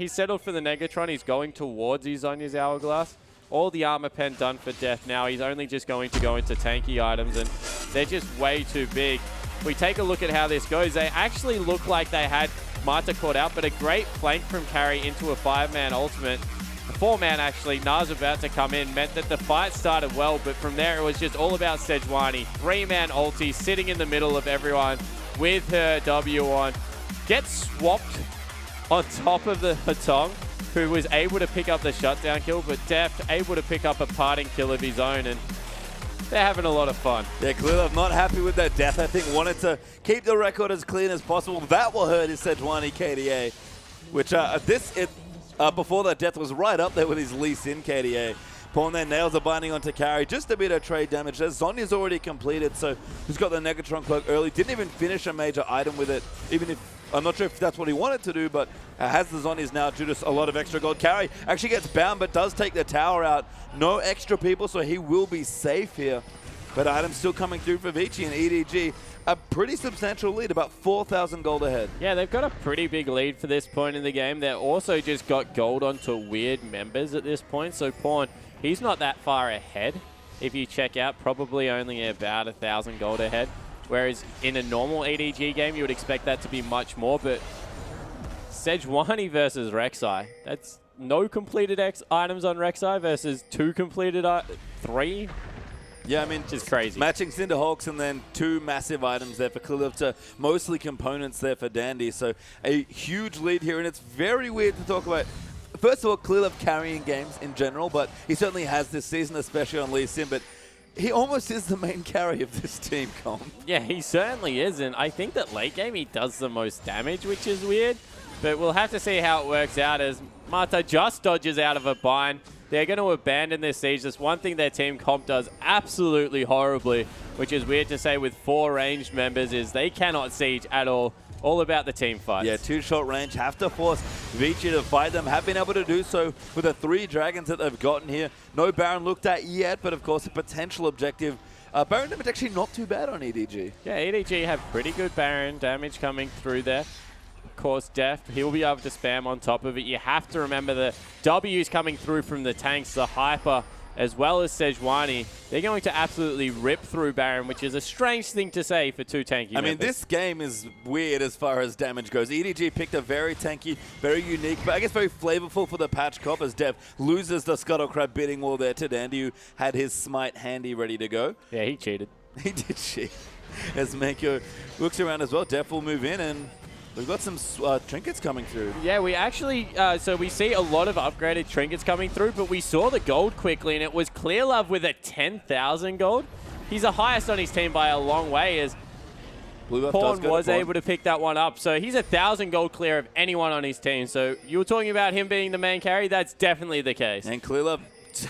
settled for the Negatron. He's going towards his Zonya's Hourglass. All the armor pen done for death now. He's only just going to go into tanky items, and they're just way too big. We take a look at how this goes. They actually look like they had Mata caught out, but a great flank from Carry into a 5-man ultimate. A 4-man actually, Nas about to come in, meant that the fight started well, but from there it was just all about Sejuani. 3-man ulti, sitting in the middle of everyone with her W on. Gets swapped on top of the Hatong, who was able to pick up the shutdown kill, but Deft able to pick up a parting kill of his own, and they're having a lot of fun. Yeah, Clearlove not happy with that death. I think wanted to keep the record as clean as possible. That will hurt his Sejuani KDA, which before that death was right up there with his Lee Sin KDA. Pawn there, nails are binding onto Carry. Just a bit of trade damage. Zonya's already completed, so he's got the Negatron cloak early. Didn't even finish a major item with it, even if I'm not sure if that's what he wanted to do, but has the Zonyas now due to a lot of extra gold. Carry actually gets bound, but does take the tower out. No extra people, so he will be safe here. But items still coming through for Vici and EDG. A pretty substantial lead, about 4,000 gold ahead. Yeah, they've got a pretty big lead for this point in the game. They're also just got gold onto weird members at this point. So Pawn, he's not that far ahead. If you check out, probably only about 1,000 gold ahead. Whereas in a normal EDG game, you would expect that to be much more. But Sejuani versus Rek'Sai, that's no completed items on Rek'Sai versus 2 completed 3. Yeah, I mean, just crazy. Matching Cinderhawks and then 2 massive items there for Clearlove to mostly components there for Dandy. So a huge lead here, and it's very weird to talk about. First of all, Clearlove carrying games in general, but he certainly has this season, especially on Lee Sin. But he almost is the main carry of this team, Colm. Yeah, he certainly is, and I think that late game he does the most damage, which is weird. But we'll have to see how it works out as Mata just dodges out of a bind. They're going to abandon this siege. That's one thing their team comp does absolutely horribly, which is weird to say with 4 ranged members, is they cannot siege at all. All about the team fights. Yeah, 2 short range. Have to force Vici to fight them. Have been able to do so with the 3 dragons that they've gotten here. No Baron looked at yet, but of course a potential objective. Baron damage actually not too bad on EDG. Yeah, EDG have pretty good Baron damage coming through there. Of course, Def, he'll be able to spam on top of it. You have to remember the W's coming through from the tanks, the Hyper, as well as Sejuani. They're going to absolutely rip through Baron, which is a strange thing to say for 2 tanky members. I mean, this game is weird as far as damage goes. EDG picked a very tanky, very unique, but I guess very flavorful for the patch cop as Dev loses the Scuttle Crab bidding wall there to Dandy, who had his smite handy ready to go. Yeah, he cheated. He did cheat. As Mako looks around as well, Dev will move in, and We've got some trinkets coming through. Yeah, we actually, so we see a lot of upgraded trinkets coming through, but we saw the gold quickly, and it was Clear Love with a 10,000 gold. He's the highest on his team by a long way, as Pawn was able to pick that one up. So he's 1,000 gold clear of anyone on his team. So you were talking about him being the main carry. That's definitely the case. And Clear Love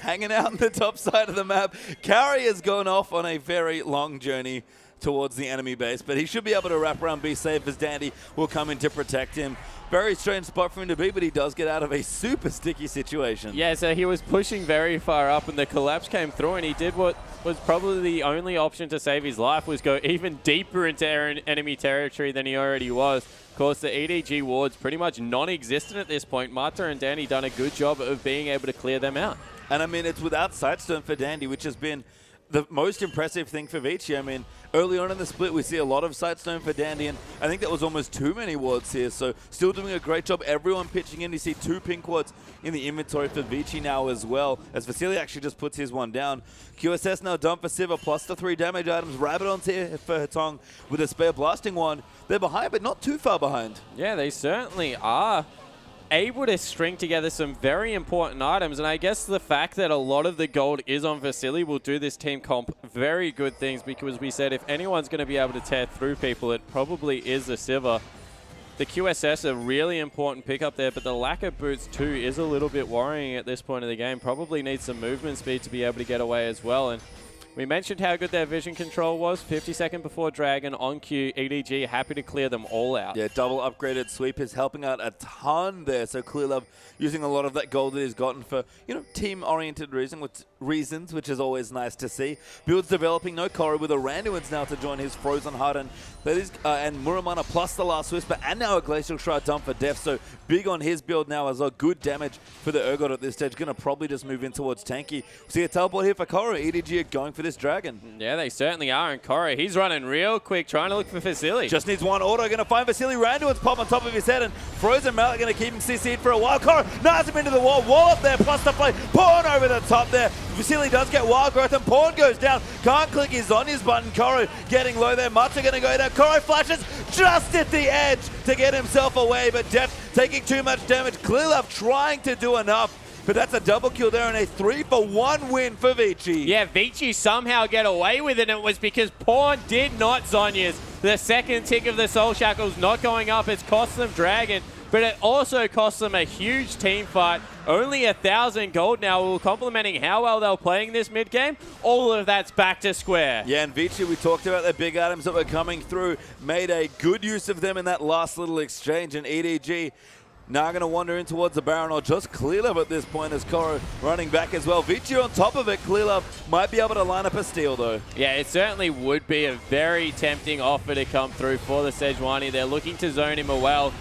hanging out on the top side of the map. Carry has gone off on a very long journey towards the enemy base, but he should be able to wrap around, be safe, as Dandy will come in to protect him. Very strange spot for him to be, but he does get out of a super sticky situation. Yeah, so he was pushing very far up, and the collapse came through, and he did what was probably the only option to save his life, was go even deeper into enemy territory than he already was. Of course, the EDG ward's pretty much non-existent at this point. Mata and Dandy done a good job of being able to clear them out. And I mean, it's without Sightstone for Dandy, which has been the most impressive thing for Vici. I mean, early on in the split, we see a lot of Sightstone for Dandy, and I think that was almost too many wards here. So still doing a great job. Everyone pitching in. You see 2 pink wards in the inventory for Vici now as well, as Vasily actually just puts his one down. QSS now done for Siva, plus the 3 damage items. Rabadon's here for Hetong with a spare blasting one. They're behind, but not too far behind. Yeah, they certainly are able to string together some very important items, and I guess the fact that a lot of the gold is on Vasily will do this team comp very good things, because we said if anyone's going to be able to tear through people, it probably is the Siva. The QSS a really important pickup there, but the lack of boots too is a little bit worrying at this point of the game. Probably needs some movement speed to be able to get away as well. And we mentioned how good their vision control was. 50 seconds before Dragon, on cue, EDG happy to clear them all out. Yeah, double upgraded sweep is helping out a ton there. So Clear Love using a lot of that gold that he's gotten for, you know, team-oriented reasons, which is always nice to see. Builds developing, no Korra with a Randuin's now to join his Frozen Harden. That is, and Muramana plus the last Whisper, and now a Glacial Shroud done for Def. So big on his build now as a good damage for the Urgot at this stage. Going to probably just move in towards Tanky. See a teleport here for Korra. EDG are going for this Dragon. Yeah, they certainly are. And Korra, he's running real quick, trying to look for Vasily. Just needs one auto. Going to find Vasily. Randuin's pop on top of his head, and Frozen Mallet going to keep him CC'd for a while. Korra knocks him into the wall. Wall up there, plus the play. Pawn over the top there. Vasily does get wild growth, and Pawn goes down. Can't click his Zonya's button. Korra getting low there. Mata going to go down. Korra flashes just at the edge to get himself away, but Def taking too much damage. Clear Love trying to do enough, but that's a double kill there and a 3-for-1 win for Vici. Yeah, Vici somehow get away with it, and it was because Pawn did not Zonya's. The second tick of the Soul Shackles not going up. It's cost them Dragon, but it also cost them a huge team fight. Only 1,000 gold now, complimenting how well they're playing this mid-game. All of that's back to square. Yeah, and Vici, we talked about the big items that were coming through, made a good use of them in that last little exchange, and EDG now going to wander in towards the Baron, or just Clear Love at this point, as Korra running back as well. Vici on top of it. Clear Love might be able to line up a steal though. Yeah, it certainly would be a very tempting offer to come through for the Sejuani. They're looking to zone him well.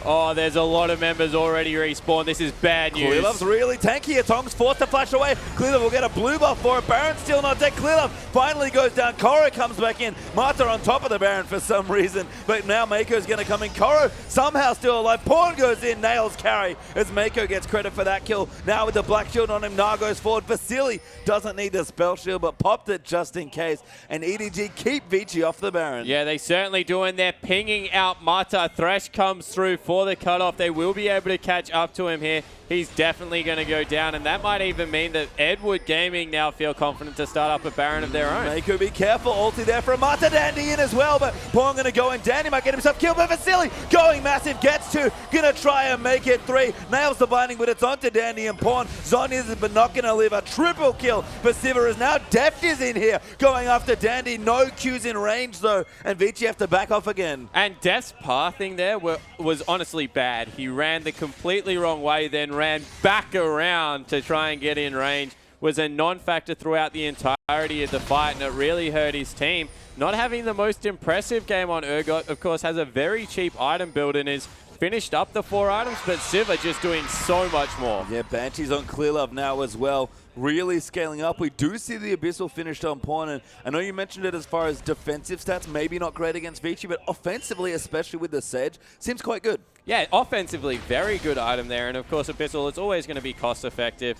Oh, there's a lot of members already respawned. This is bad news. Clear Love's really tanky. Tong's forced to flash away. Clear Love will get a blue buff for it. Baron's still not dead. Clear Love finally goes down. Korra comes back in. Mata on top of the Baron for some reason, but now Mako's going to come in. Korra somehow still alive. Pawn goes in, nails carry as Mako gets credit for that kill. Now with the black shield on him, Na goes forward. Vasily doesn't need the spell shield, but popped it just in case. And EDG keep Vici off the Baron. Yeah, they certainly do, and they're pinging out Mata. Thresh comes through for the cutoff. They will be able to catch up to him here. He's definitely going to go down, and that might even mean that Edward Gaming now feel confident to start up a Baron of their own. Mako, be careful. Ulti there from Mata. Dandy in as well, but Pawn going to go in. Dandy might get himself killed, but Vasily going massive. Gets 2. Going to try and make it 3. Nails the binding, but it's onto Dandy and Pawn. Zonya's but not going to live. A triple kill for Siva is now. Deft is in here going after Dandy. No Qs in range though, and Vici have to back off again. And Deft's pathing there was honestly bad. He ran the completely wrong way, then ran back around to try and get in range. Was a non-factor throughout the entirety of the fight, and it really hurt his team. Not having the most impressive game on Urgot, of course, has a very cheap item build and is finished up the 4 items, but Siva just doing so much more. Yeah, Banshee's on Clear Love now as well. Really scaling up. We do see the Abyssal finished on Pawn, and I know you mentioned it as far as defensive stats, maybe not great against Vici, but offensively, especially with the Sedge, seems quite good. Yeah, offensively, very good item there, and of course Abyssal, it's always going to be cost effective.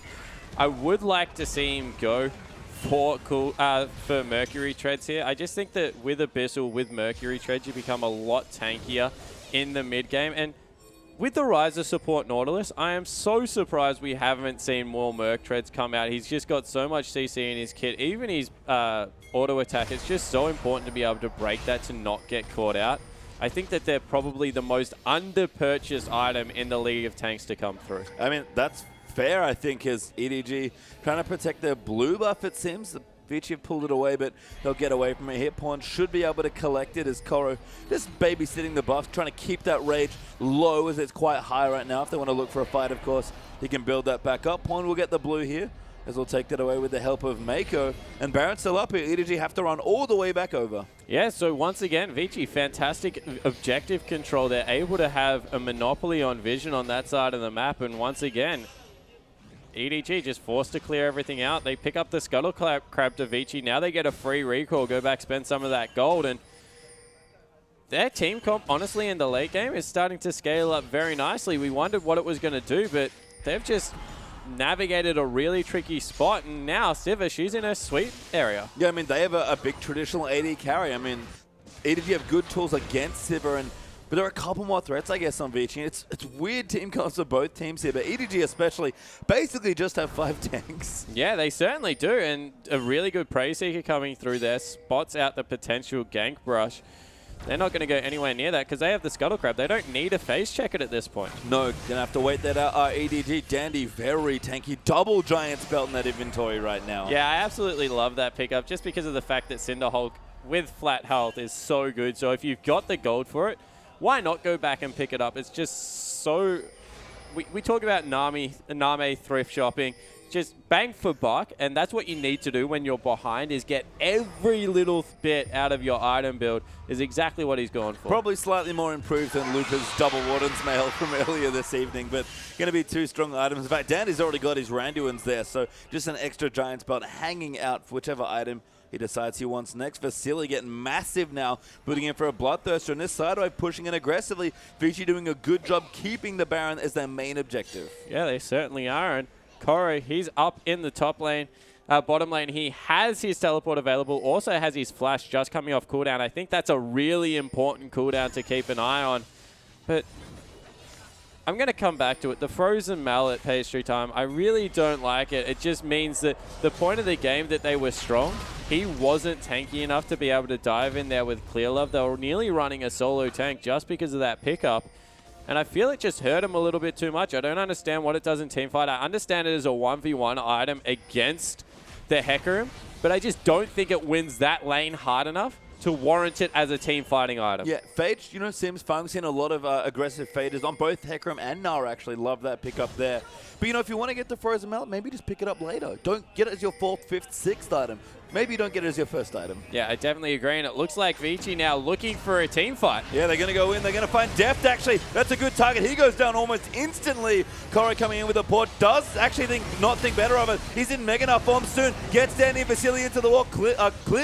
I would like to see him go for Mercury Treads here. I just think that with Abyssal, with Mercury Treads, you become a lot tankier. in the mid game. And with the rise of support Nautilus, I am so surprised we haven't seen more Merc Treads come out. He's just got so much CC in his kit. Even his auto attack, it's just so important to be able to break that to not get caught out. I think that they're probably the most under-purchased item in the League of Tanks to come through. I mean, that's fair, I think, as EDG trying to protect their blue buff, it seems. The Vici have pulled it away, but they'll get away from it. Hit Pawn should be able to collect it as Koro just babysitting the buff, trying to keep that rage low as it's quite high right now. If they want to look for a fight, of course, he can build that back up. Pawn will get the blue here, as we'll take that away with the help of Mako. And Baron's still up here. EDG have to run all the way back over. Yeah, so once again, Vici, fantastic objective control. They're able to have a monopoly on vision on that side of the map. And once again, EDG just forced to clear everything out. They pick up the Scuttle Crab to Vici. Now they get a free recall, go back, spend some of that gold. And their team comp, honestly, in the late game is starting to scale up very nicely. We wondered what it was going to do, but they've just navigated a really tricky spot. And now Siva, she's in a sweet area. Yeah, I mean, they have a big traditional AD carry. I mean, EDG have good tools against Siva, but there are a couple more threats, I guess, on Vici. It's weird team comps for both teams here, but EDG especially basically just have 5 tanks. Yeah, they certainly do, and a really good Prey Seeker coming through there, spots out the potential gank brush. They're not going to go anywhere near that because they have the Scuttle Crab. They don't need a phase check it at this point. No, going to have to wait that out. EDG, Dandy, very tanky. Double Giant's belt in that inventory right now. Yeah, I absolutely love that pickup just because of the fact that Cinderhulk with flat health is so good. So if you've got the gold for it, why not go back and pick it up? It's just so... We talk about Name thrift shopping. Just bang for buck, and that's what you need to do when you're behind, is get every little bit out of your item build, is exactly what he's going for. Probably slightly more improved than Luca's Double Warden's mail from earlier this evening, but going to be 2 strong items. In fact, Dandy's already got his Randuin's there, so just an extra Giant's belt hanging out for whichever item he decides he wants next. Vasily getting massive now, putting in for a Bloodthirster on this side by pushing in aggressively. Vici doing a good job keeping the Baron as their main objective. Yeah, they certainly are, and Koro, he's up in the top lane. Bottom lane, he has his teleport available, also has his flash just coming off cooldown. I think that's a really important cooldown to keep an eye on. But I'm going to come back to it. The Frozen Mallet pastry time, I really don't like it. It just means that the point of the game that they were strong, he wasn't tanky enough to be able to dive in there with Clear Love. They were nearly running a solo tank just because of that pickup. And I feel it just hurt him a little bit too much. I don't understand what it does in teamfight. I understand it as a 1v1 item against the Hecarim, but I just don't think it wins that lane hard enough to warrant it as a team fighting item. Yeah, Phage, you know, Sims, Fung's seen a lot of aggressive faders on both Hecarim and Nara. Actually love that pickup there. But, you know, if you want to get the Frozen Mallet, maybe just pick it up later. Don't get it as your 4th, 5th, 6th item. Maybe you don't get it as your first item. Yeah, I definitely agree, and it looks like Vici now looking for a team fight. Yeah, they're going to go in. They're going to find Deft, actually. That's a good target. He goes down almost instantly. Koro coming in with a port. Does actually not think better of it. He's in Mega Knight form soon. Gets Dandy and Vasily into the wall. Clear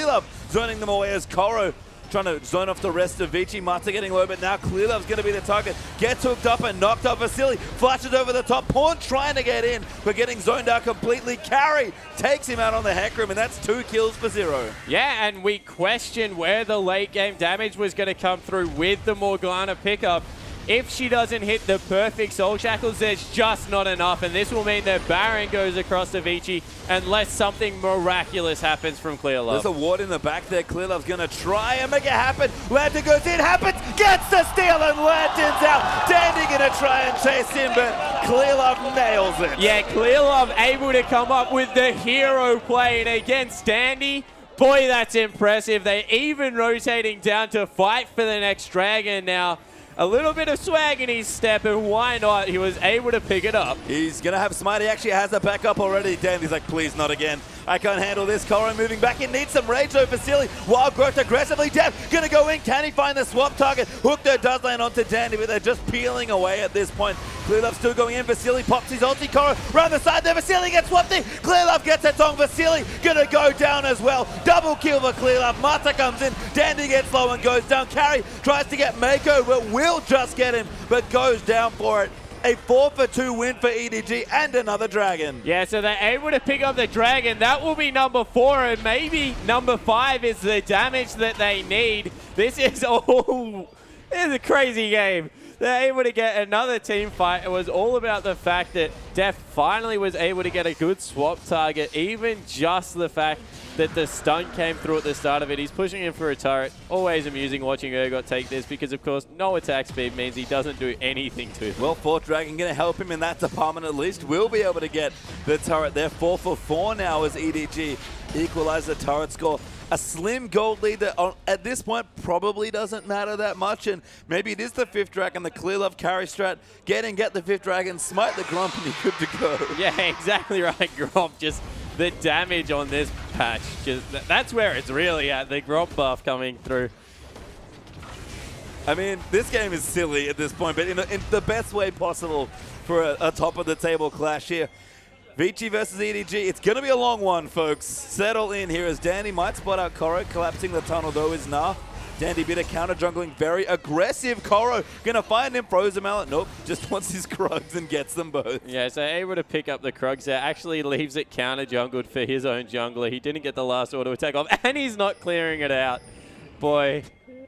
Love zoning them away as Koro trying to zone off the rest of Vici. Mata getting low, but now Clear Love's going to be the target. Gets hooked up and knocked off Vasily. Flashes over the top. Pawn trying to get in, but getting zoned out completely. Carry takes him out on the Hecarim, and that's 2 kills for 0. Yeah, and we questioned where the late game damage was going to come through with the Morgana pickup. If she doesn't hit the perfect Soul Shackles, there's just not enough, and this will mean that Baron goes across to Vici unless something miraculous happens from Clear Love. There's a ward in the back there. Clear Love's going to try and make it happen. Lantern goes in, happens, gets the steal, and Lantern's out. Dandy going to try and chase him, but Clear Love nails it. Yeah, Clear Love able to come up with the hero play, and against Dandy, boy, that's impressive. They're even rotating down to fight for the next dragon now. A little bit of swag in his step, and why not? He was able to pick it up. He's going to have Smite. He actually has a backup already. Dandy's like, please, not again. I can't handle this. Koro moving back. He needs some rage though. Vasily. Wild Growth aggressively. Def going to go in. Can he find the swap target? Hook there does land onto Dandy, but they're just peeling away at this point. Clear Love still going in. Vasily pops his ulti. Koro round the side there. Vasily gets swapped in. Clear Love gets a tong. Vasily going to go down as well. Double kill for Clear Love. Mata comes in. Dandy gets low and goes down. Carry tries to get Mako, but will just get him, but goes down for it. A 4-for-2 win for EDG and another dragon. Yeah, so they're able to pick up the dragon. That will be number 4, and maybe number 5 is the damage that they need. This is all It's a crazy game. They're able to get another team fight. It was all about the fact that Def finally was able to get a good swap target. Even just the fact that the stun came through at the start of it. He's pushing in for a turret. Always amusing watching Urgot take this because, of course, no attack speed means he doesn't do anything to him. Well, Fourth Dragon going to help him in that department at least. We'll be able to get the turret there. 4 for 4 now as EDG equalize the turret score. A slim gold lead that at this point probably doesn't matter that much, and maybe it is the 5th Dragon, the clear love carry strat. Get the 5th Dragon, smite the Grump, and you're good to go. Yeah, exactly right, Grump. Just the damage on this patch, that's where it's really at, the Grump buff coming through. I mean, this game is silly at this point, but in the best way possible for a top-of-the-table clash here. Vici versus EDG. It's going to be a long one, folks. Settle in here as Dandy might spot out Koro. Collapsing the tunnel, though, is Nah. Dandy bit of counter-jungling. Very aggressive. Koro going to find him. Throws him out. Nope. Just wants his Krugs and gets them both. Yeah, so able to pick up the Krugs there. Actually leaves it counter-jungled for his own jungler. He didn't get the last auto attack off, and he's not clearing it out. Boy,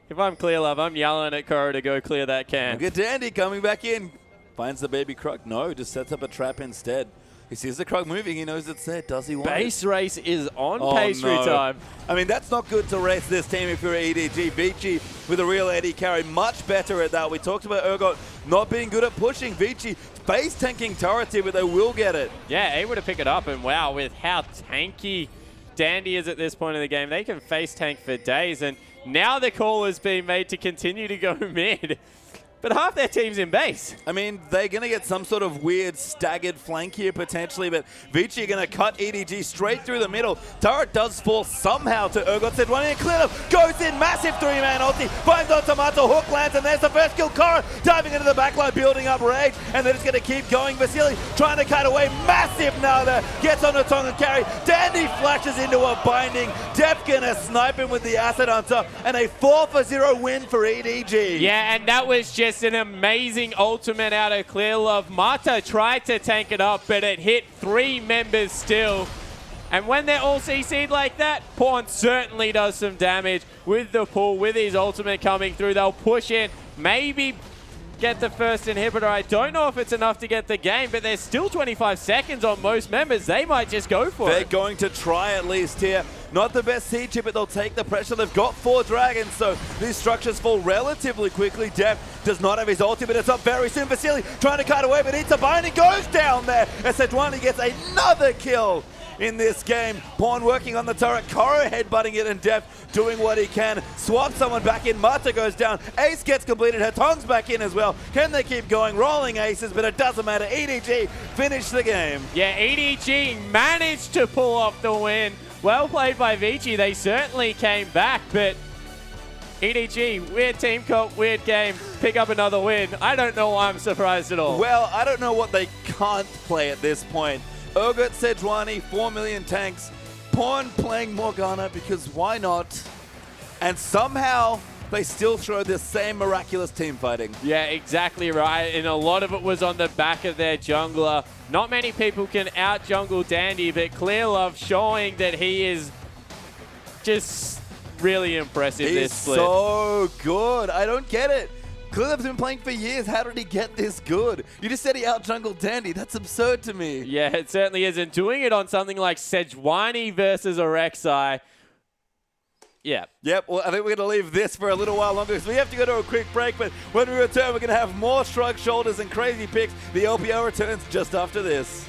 if I'm clear love, I'm yelling at Koro to go clear that camp. Look at Dandy coming back in. Finds the baby Krug. No, just sets up a trap instead. He sees the Krug moving. He knows it's there. Does he want Base it? race is on pastry time. I mean, that's not good to race this team if you're EDG. Vici with a real AD carry. Much better at that. We talked about Urgot not being good at pushing. Vici face tanking turrets here, but they will get it. Yeah, able to pick it up. And wow, with how tanky Dandy is at this point in the game, they can face tank for days. And now the call is being made to continue to go mid. But half their team's in base. I mean, they're going to get some sort of weird staggered flank here potentially, but Vici are going to cut EDG straight through the middle. Turret does fall somehow to Urgot. Said one in, clear up, goes in, massive 3-man ulti, finds on Tomato, hook lands, and there's the first kill. Koro diving into the backline, building up rage, and they're just going to keep going. Vasily trying to cut away, massive now there, gets on the Tongan carry. Dandy flashes into a binding. Def going to snipe him with the acid on top, and a 4-for-0 win for EDG. Yeah, and that was just an amazing ultimate out of Clear Love. Mata tried to tank it up, but it hit 3 members still. And when they're all CC'd like that, Pawn certainly does some damage with the pull, with his ultimate coming through. They'll push in, maybe get the first inhibitor. I don't know if it's enough to get the game, but there's still 25 seconds on most members. They might just go for it. They're going to try at least here. Not the best siege here, but they'll take the pressure. They've got 4 dragons, so these structures fall relatively quickly. Def does not have his ulti, but it's up very soon. Vasily trying to cut away, but it's a binding, goes down there. As Sejuani gets another kill in this game. Pawn working on the turret, Koro headbutting it, and Def doing what he can. Swap someone back in, Mata goes down. Ace gets completed, her tongue's back in as well. Can they keep going? Rolling aces, but it doesn't matter. EDG finish the game. Yeah, EDG managed to pull off the win. Well played by Vici. They certainly came back, but EDG, weird team comp, weird game. Pick up another win. I don't know why I'm surprised at all. Well, I don't know what they can't play at this point. Urgot, Sejuani, 4 million tanks. Pawn playing Morgana because why not? And somehow they still show the same miraculous team fighting. Yeah, exactly right. And a lot of it was on the back of their jungler. Not many people can out-jungle Dandy, but Clear Love showing that he is just really impressive this split. He's so good. I don't get it. Clear Love's been playing for years. How did he get this good? You just said he out-jungled Dandy. That's absurd to me. Yeah, it certainly is. And doing it on something like Sejuani versus Orexai. Yeah. Yep, well, I think we're going to leave this for a little while longer because we have to go to a quick break, but when we return, we're going to have more Shrug Shoulders and crazy picks. The LPL returns just after this.